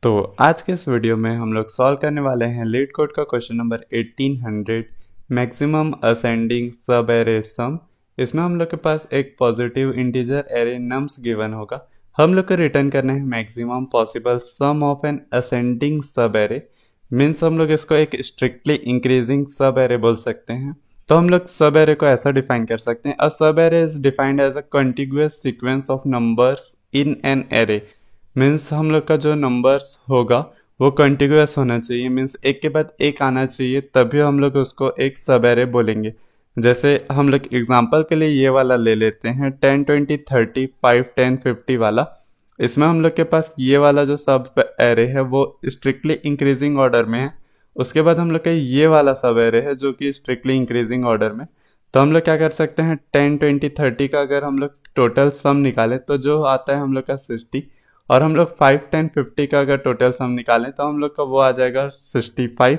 तो आज के इस वीडियो में हम लोग सॉल्व करने वाले हैं लीड कोड का question number 1800 maximum ascending sub array sum. इसमें हम लोग के पास एक positive integer array nums given होगा। हम लोग को रिटर्न करना है maximum possible sum of an ascending sub array. Means हम लोग इसको एक स्ट्रिक्टली इंक्रीजिंग सब एरे बोल सकते हैं। तो हम लोग सब एरे को ऐसा डिफाइन कर सकते हैं, a sub array is defined as a continuous sequence of numbers in an array. Means हम लोग का जो नंबर्स होगा वो कंटिन्यूअस होना चाहिए, मीन्स एक के बाद एक आना चाहिए, तभी हम लोग उसको एक सब एरे बोलेंगे। जैसे हम लोग एग्जांपल के लिए ये वाला ले लेते हैं 10 20 30 5 10 50 वाला। इसमें हम लोग के पास ये वाला जो सब एरे है वो स्ट्रिक्टली इंक्रीजिंग ऑर्डर में है। उसके बाद हम लोग का ये वाला सब एरे है जो कि स्ट्रिक्टली इंक्रीजिंग ऑर्डर में। तो हम लोग क्या कर सकते हैं 10 20 30 का अगर हम लोग टोटल सम निकालें तो जो आता है हम लोग का 60, और हम लोग 5 10 50 का अगर टोटल सम निकालें तो हम लोग का वो आ जाएगा 65।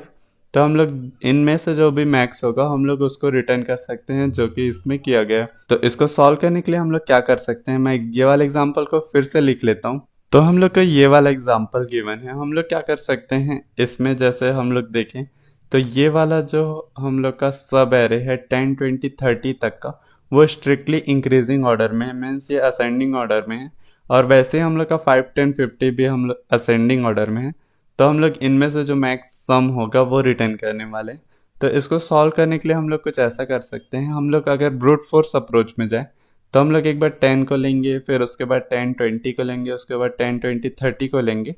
तो हम लोग इनमें से जो भी मैक्स होगा हम लोग उसको रिटर्न कर सकते हैं, जो कि इसमें किया गया। तो इसको सॉल्व करने के लिए हम लोग क्या कर सकते हैं, मैं ये वाला एग्जांपल को फिर से लिख लेता हूँ। तो हम लोग का ये वाला एग्जांपल गिवन है, हम लोग क्या कर सकते हैं इसमें, जैसे हम लोग देखें तो ये वाला जो हम लोग का सब एरे है 10 20 30 तक का, वो स्ट्रिक्टली इंक्रीजिंग ऑर्डर में है, मीन्स ये असेंडिंग ऑर्डर में है। और वैसे ही हम लोग का 5 10 50 भी हम लोग असेंडिंग ऑर्डर में है। तो हम लोग इनमें से जो मैक्स सम होगा वो रिटर्न करने वाले हैं। तो इसको सॉल्व करने के लिए हम लोग कुछ ऐसा कर सकते हैं, हम लोग अगर ब्रूट फोर्स अप्रोच में जाए तो हम लोग एक बार 10 को लेंगे, फिर उसके बाद 10 20 को लेंगे, उसके बाद 10 20 30 को लेंगे।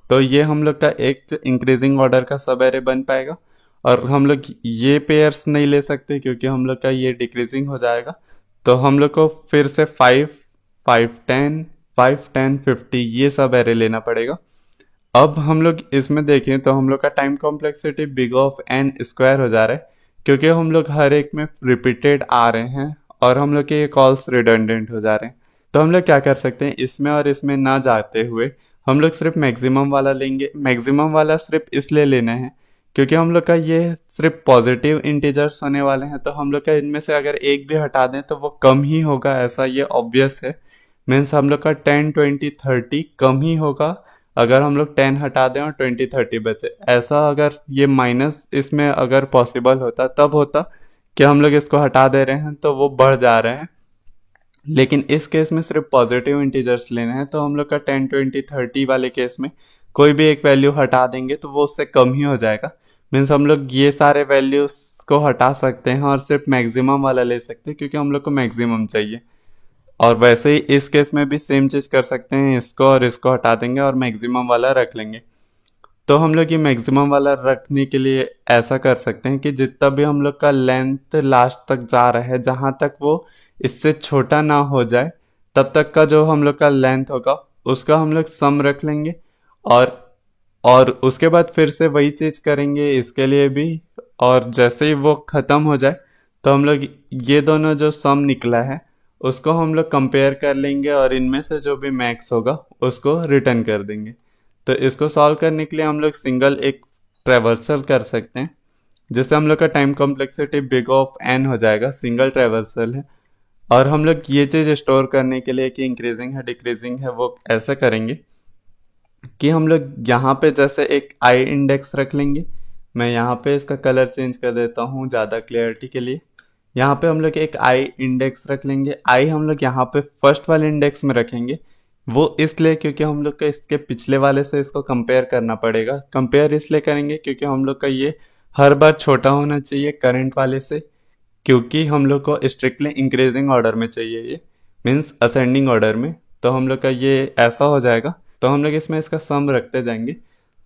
तो ये हम लोग का एक इंक्रीजिंग ऑर्डर का सब एरे बन पाएगा। और हम लोग ये पेयर्स नहीं ले सकते क्योंकि हम लोग का ये डिक्रीजिंग हो जाएगा। तो हम लोग को फिर से 5 5 10 5 10 50 ये सब एरे लेना पड़ेगा। अब हम लोग इसमें देखें तो हम लोग का time complexity big of N square हो जा रहा है, क्योंकि हम लोग हर एक में रिपीटेड आ रहे हैं और हम लोग के ये कॉल्स रिडंडेंट हो जा रहे हैं। तो हम लोग क्या कर सकते हैं, इसमें और इसमें ना जाते हुए हम लोग सिर्फ मैक्सिमम वाला लेंगे। मैक्सिमम वाला सिर्फ इसलिए लेना है क्योंकि हम लोग का ये सिर्फ पॉजिटिव इंटीजर्स होने वाले हैं, तो हम लोग का इनमें से अगर एक भी हटा दें तो वो कम ही होगा, ऐसा ये ऑब्वियस है। मीन्स हम लोग का 10 20 30 कम ही होगा अगर हम लोग 10 हटा दें और 20 30 बचे। ऐसा अगर ये माइनस इसमें अगर पॉसिबल होता तब होता कि हम लोग इसको हटा दे रहे हैं तो वो बढ़ जा रहे हैं, लेकिन इस केस में सिर्फ पॉजिटिव इंटीजर्स लेने हैं। तो हम लोग का 10 20 30 वाले केस में कोई भी एक वैल्यू हटा देंगे तो वो उससे कम ही हो जाएगा। मीन्स हम लोग ये सारे वैल्यूज को हटा सकते हैं और सिर्फ मैक्सिमम वाला ले सकते हैं क्योंकि हम लोग को मैक्सिमम चाहिए। और वैसे ही इस केस में भी सेम चीज़ कर सकते हैं, इसको और इसको हटा देंगे और मैक्सिमम वाला रख लेंगे। तो हम लोग ये मैक्सिमम वाला रखने के लिए ऐसा कर सकते हैं कि जितना भी हम लोग का लेंथ लास्ट तक जा रहा है, जहाँ तक वो इससे छोटा ना हो जाए तब तक का जो हम लोग का लेंथ होगा उसका हम लोग सम रख लेंगे। और और उसके बाद फिर से वही चीज़ करेंगे इसके लिए भी। और जैसे ही वो ख़त्म हो जाए तो हम लोग ये दोनों जो सम निकला है उसको हम लोग कंपेयर कर लेंगे और इनमें से जो भी मैक्स होगा उसको रिटर्न कर देंगे। तो इसको सॉल्व करने के लिए हम लोग सिंगल एक ट्रेवर्सल कर सकते हैं, जिससे हम लोग का time complexity big of N हो जाएगा, सिंगल ट्रेवर्सल है। और हम लोग ये चीज़ स्टोर करने के लिए कि इंक्रीजिंग है डिक्रीजिंग है वो ऐसे करेंगे कि हम लोग यहाँ पे जैसे एक आई इंडेक्स रख लेंगे। मैं यहाँ पे इसका कलर चेंज कर देता हूँ ज़्यादा क्लियरिटी के लिए। यहाँ पे हम लोग एक आई इंडेक्स रख लेंगे। आई हम लोग यहाँ पे फर्स्ट वाले इंडेक्स में रखेंगे, वो इसलिए क्योंकि हम लोग का इसके पिछले वाले से इसको कंपेयर करना पड़ेगा। कंपेयर इसलिए करेंगे क्योंकि हम लोग का ये हर बार छोटा होना चाहिए करंट वाले से, क्योंकि हम लोग को स्ट्रिक्टली इंक्रीजिंग ऑर्डर में चाहिए, ये मीन्स असेंडिंग ऑर्डर में। तो हम लोग का ये ऐसा हो जाएगा। तो हम लोग इसमें इसका सम रखते जाएंगे।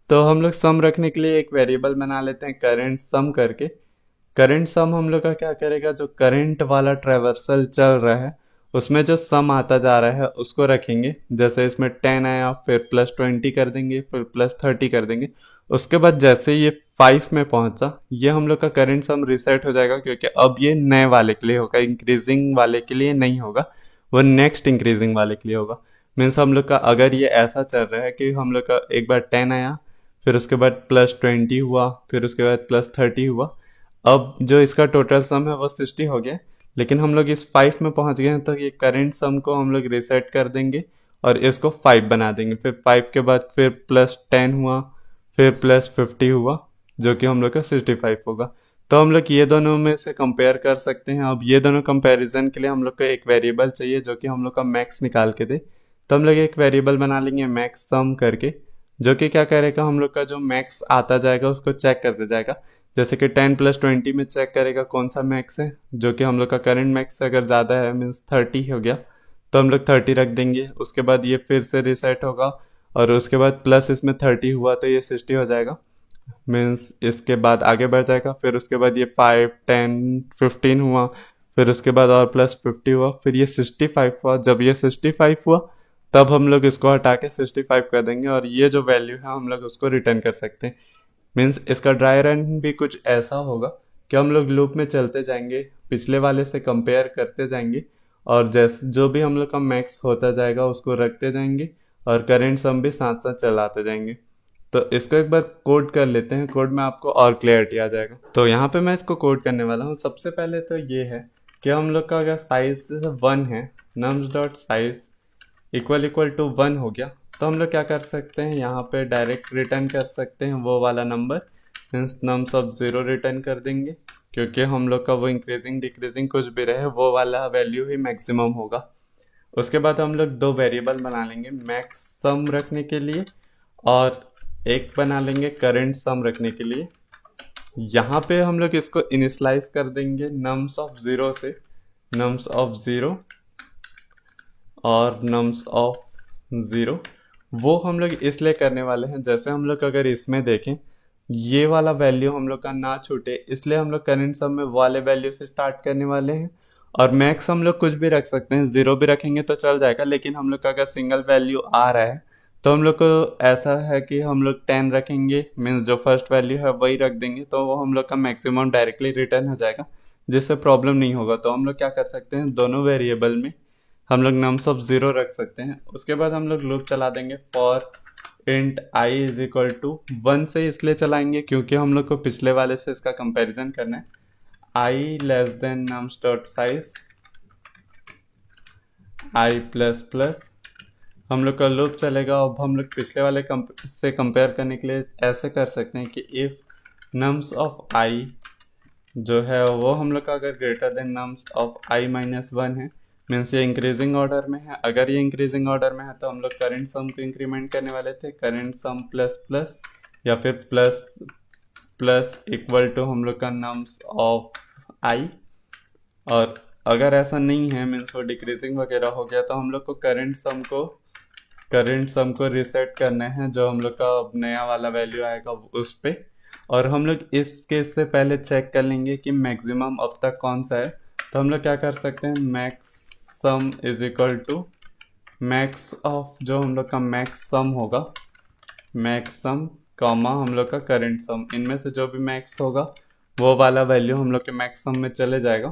तो हम लोग सम रखने के लिए एक वेरिएबल बना लेते हैं करंट सम करके। करंट सम हम लोग का क्या करेगा, जो करंट वाला ट्रेवर्सल चल रहा है उसमें जो सम आता जा रहा है उसको रखेंगे। जैसे इसमें 10 आया फिर प्लस 20 कर देंगे, फिर प्लस 30 कर देंगे। उसके बाद जैसे ये 5 में पहुंचा ये हम लोग का करंट सम रिसेट हो जाएगा, क्योंकि अब ये नए वाले के लिए होगा, इंक्रीजिंग वाले के लिए नहीं होगा, वो नेक्स्ट इंक्रीजिंग वाले के लिए होगा। मीन्स हम लोग का अगर ये ऐसा चल रहा है कि हम लोग का एक बार 10 आया, फिर उसके बाद प्लस 20 हुआ, फिर उसके बाद प्लस 30 हुआ, अब जो इसका टोटल सम है वो 60 हो गया। लेकिन हम लोग इस 5 में पहुंच गए हैं तो ये करंट सम को हम लोग रिसेट कर देंगे और इसको 5 बना देंगे। फिर 5 के बाद फिर +10 हुआ, फिर +50 हुआ, जो कि हम लोग का 65 होगा। तो हम लोग ये दोनों में से कंपेयर कर सकते हैं। अब ये दोनों कंपैरिजन के लिए हम लोग को एक वेरिएबल चाहिए जो कि हम लोग का मैक्स निकाल के दे। तो हम लोग एक वेरिएबल बना लेंगे मैक्स सम करके, जो कि क्या करेगा, हम लोग का जो मैक्स आता जाएगा उसको चेक करते जाएगा। जैसे कि 10 + 20 में चेक करेगा कौन सा मैक्स है, जो कि हम लोग का करंट मैक्स अगर ज़्यादा है मीन्स 30 हो गया तो हम लोग 30 रख देंगे। उसके बाद ये फिर से रीसेट होगा और उसके बाद प्लस इसमें 30 हुआ तो ये 60 हो जाएगा, मीन्स इसके बाद आगे बढ़ जाएगा। फिर उसके बाद ये 5, 10, 15 हुआ, फिर उसके बाद और +50 हुआ, फिर ये 65 हुआ। जब ये 65 हुआ तब हम लोग इसको हटा के 65 कर देंगे और ये जो वैल्यू है हम लोग उसको रिटर्न कर सकते हैं। मीन्स इसका ड्राई रन भी कुछ ऐसा होगा कि हम लोग लूप में चलते जाएंगे, पिछले वाले से कंपेयर करते जाएंगे और जैसे जो भी हम लोग का मैक्स होता जाएगा उसको रखते जाएंगे और करेंट सम भी साथ साथ चलाते जाएंगे। तो इसको एक बार कोड कर लेते हैं, कोड में आपको और क्लियरिटी आ जाएगा। तो यहाँ पे मैं इसको कोड करने वाला हूँ। सबसे पहले तो ये है कि हम लोग का अगर साइज 1 है, nums.size = 1 हो गया तो हम लोग क्या कर सकते हैं, यहाँ पे डायरेक्ट रिटर्न कर सकते हैं वो वाला number, means nums of 0 return कर देंगे, क्योंकि हम लोग का वो इंक्रीजिंग डिक्रीजिंग कुछ भी रहे वो वाला वैल्यू ही मैक्सिमम होगा। उसके बाद हम लोग 2 वेरिएबल बना लेंगे मैक्स सम रखने के लिए और एक बना लेंगे करंट सम रखने के लिए। यहाँ पे हम लोग इसको इनिशलाइज कर देंगे nums of 0 से, nums of 0 और nums of 0। वो हम लोग इसलिए करने वाले हैं, जैसे हम लोग अगर इसमें देखें ये वाला वैल्यू हम लोग का ना छूटे, इसलिए हम लोग करंट सम में वाले वैल्यू से स्टार्ट करने वाले हैं। और मैक्स हम लोग कुछ भी रख सकते हैं, 0 भी रखेंगे तो चल जाएगा, लेकिन हम लोग का अगर सिंगल वैल्यू आ रहा है तो हम लोग को ऐसा है कि हम लोग 10 रखेंगे, मीन्स जो फर्स्ट वैल्यू है वही रख देंगे, तो वो हम लोग का मैक्सिमम डायरेक्टली रिटर्न हो जाएगा, जिससे प्रॉब्लम नहीं होगा। तो हम लोग क्या कर सकते हैं, दोनों वेरिएबल में हम लोग nums of 0 रख सकते हैं। उसके बाद हम लोग लूप चला देंगे फॉर int i = 1 से इसलिए चलाएंगे क्योंकि हम लोग को पिछले वाले से इसका कंपैरिजन करना है। i < nums.size i++ हम लोग का लूप चलेगा। अब हम लोग पिछले वाले से कंपेयर करने के लिए ऐसे कर सकते हैं कि इफ़ nums of i जो है वो हम लोग का अगर greater than nums of i - 1 है, मीन्स ये इंक्रीजिंग ऑर्डर में है। अगर ये इंक्रीजिंग ऑर्डर में है तो हम लोग करंट सम को इंक्रीमेंट करने वाले थे, करंट सम ++ या फिर प्लस इक्वल टू हम लोग का nums of i। और अगर ऐसा नहीं है, मीन्स वो डिक्रीजिंग वगैरह हो गया, तो हम लोग को करंट सम को रिसेट करना है, जो हम लोग का अब नया वाला वैल्यू आएगा उस पे। और हम लोग इस केस से पहले चेक कर लेंगे कि मैक्सिमम अब तक कौन सा है। तो हम लोग क्या कर सकते हैं, मैक्स सम = मैक्स ऑफ जो हम लोग का मैक्स सम होगा, मैक्स सम कॉमा हम लोग का करंट सम, इनमें से जो भी मैक्स होगा वो वाला वैल्यू हम लोग के मैक्स सम में चले जाएगा।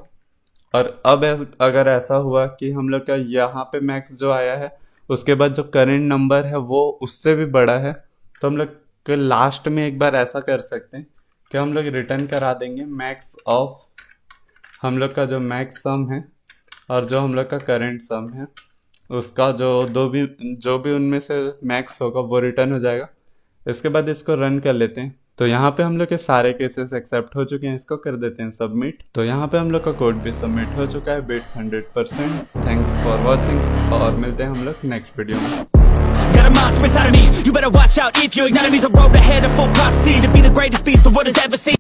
और अब अगर ऐसा हुआ कि हम लोग का यहाँ पे मैक्स जो आया है उसके बाद जो करंट नंबर है वो उससे भी बड़ा है, तो हम लोग के लास्ट में एक बार ऐसा कर सकते हैं कि हम लोग रिटर्न करा देंगे मैक्स ऑफ हम लोग का जो मैक्स सम है और जो हम लोग का करंट सम है, उसका जो भी उनमें से मैक्स होगा वो रिटर्न हो जाएगा। इसके बाद इसको रन कर लेते हैं। तो यहाँ पे हम लोग के सारे केसेस एक्सेप्ट हो चुके हैं, इसको कर देते हैं सबमिट। तो यहाँ पे हम लोग का कोड भी सबमिट हो चुका है, बिट्स 100%। थैंक्स फॉर वॉचिंग और मिलते हैं हम लोग नेक्स्ट वीडियो में। Got a monster inside of me, you better watch out if you ignite me. There's a road ahead, a full prophecy to be the greatest beast the world has ever seen.